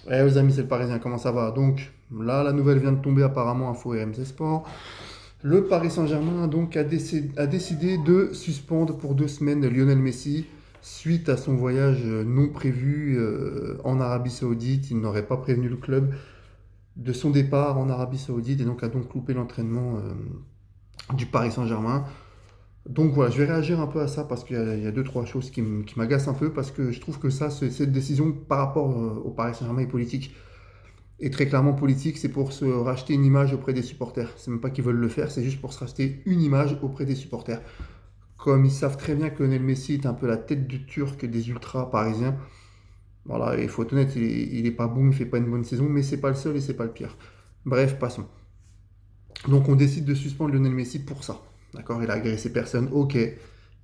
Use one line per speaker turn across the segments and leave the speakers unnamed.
Eh les amis, c'est le Parisien, comment ça va? Donc là, la nouvelle vient de tomber apparemment, info RMC Sport. Le Paris Saint-Germain donc a décidé de suspendre pour 2 semaines Lionel Messi suite à son voyage non prévu en Arabie Saoudite. Il n'aurait pas prévenu le club de son départ en Arabie Saoudite et donc a donc loupé l'entraînement du Paris Saint-Germain. Donc voilà, je vais réagir un peu à ça parce qu'il y a deux, trois choses qui m'agacent un peu parce que je trouve que ça, cette décision par rapport au Paris Saint-Germain est politique. Et très clairement politique, c'est pour se racheter une image auprès des supporters. C'est même pas qu'ils veulent le faire, c'est juste pour se racheter une image auprès des supporters. Comme ils savent très bien que Lionel Messi est un peu la tête du turc des ultras parisiens. Voilà, il faut être honnête, il est pas bon, il fait pas une bonne saison, mais c'est pas le seul et c'est pas le pire. Bref, passons. Donc on décide de suspendre Lionel Messi pour ça. D'accord, il a agressé personne, ok.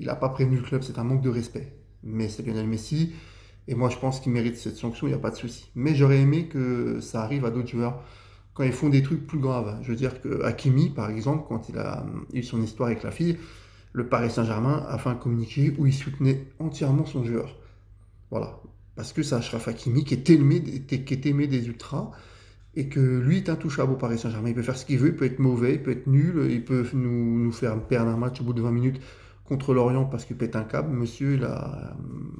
Il n'a pas prévenu le club, c'est un manque de respect. Mais c'est Lionel Messi, et moi je pense qu'il mérite cette sanction, il n'y a pas de souci. Mais j'aurais aimé que ça arrive à d'autres joueurs quand ils font des trucs plus graves. Je veux dire que Hakimi, par exemple, quand il a eu son histoire avec la fille, le Paris Saint-Germain a fait un communiqué où il soutenait entièrement son joueur. Voilà. Parce que c'est Achraf Hakimi qui est aimé des ultras et que lui est intouchable au Paris Saint-Germain. Il peut faire ce qu'il veut, il peut être mauvais, il peut être nul, il peut nous faire perdre un match au bout de 20 minutes contre l'Orient parce qu'il pète un câble. Monsieur,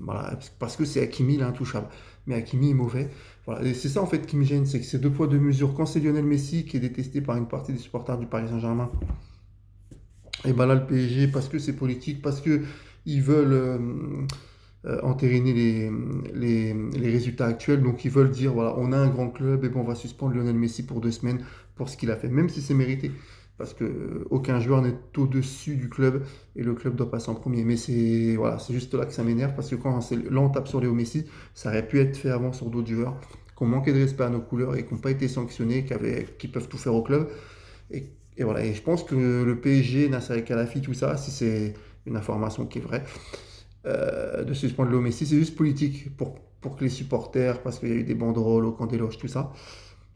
voilà, parce que c'est Hakimi, il est intouchable. Mais Hakimi est mauvais. Voilà. Et c'est ça en fait qui me gêne, c'est que c'est deux poids, deux mesures. Quand c'est Lionel Messi qui est détesté par une partie des supporters du Paris Saint-Germain, et ben là le PSG, parce que c'est politique, parce que ils veulent entériner les résultats actuels. Donc ils veulent dire, voilà, on a un grand club et bon, on va suspendre Lionel Messi pour 2 semaines pour ce qu'il a fait, même si c'est mérité. Parce que aucun joueur n'est au-dessus du club et le club doit passer en premier. Mais c'est voilà, c'est juste là que ça m'énerve parce que là on tape sur Léo Messi, ça aurait pu être fait avant sur d'autres joueurs qui ont manqué de respect à nos couleurs et qui n'ont pas été sanctionnés, qui peuvent tout faire au club. Et voilà, et je pense que le PSG, Nasser El Khelaifi, tout ça, si c'est une information qui est vraie, de suspendre Léo Messi, c'est juste politique pour que les supporters, parce qu'il y a eu des banderoles au camp des loges, tout ça,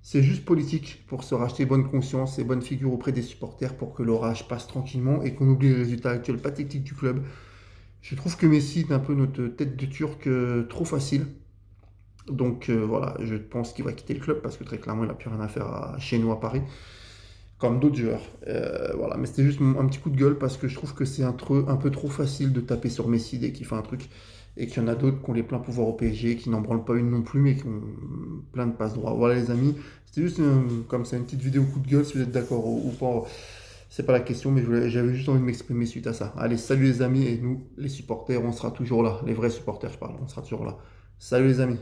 c'est juste politique pour se racheter bonne conscience et bonne figure auprès des supporters pour que l'orage passe tranquillement et qu'on oublie les résultats actuels pathétiques du club. Je trouve que Messi est un peu notre tête de turc trop facile. Donc voilà, je pense qu'il va quitter le club parce que très clairement, il n'a plus rien à faire chez nous à Paris, comme d'autres joueurs. Voilà, mais c'était juste un petit coup de gueule parce que je trouve que c'est un peu trop facile de taper sur Messi dès qu'il fait un truc et qu'il y en a d'autres qui ont les pleins pouvoirs au PSG, qui n'en branlent pas une non plus, mais qui ont plein de passes droits. Voilà les amis, c'était juste comme ça une petite vidéo coup de gueule, si vous êtes d'accord ou pas, c'est pas la question, mais j'avais juste envie de m'exprimer suite à ça. Allez, salut les amis, et nous, les supporters, on sera toujours là, les vrais supporters, je parle, on sera toujours là. Salut les amis.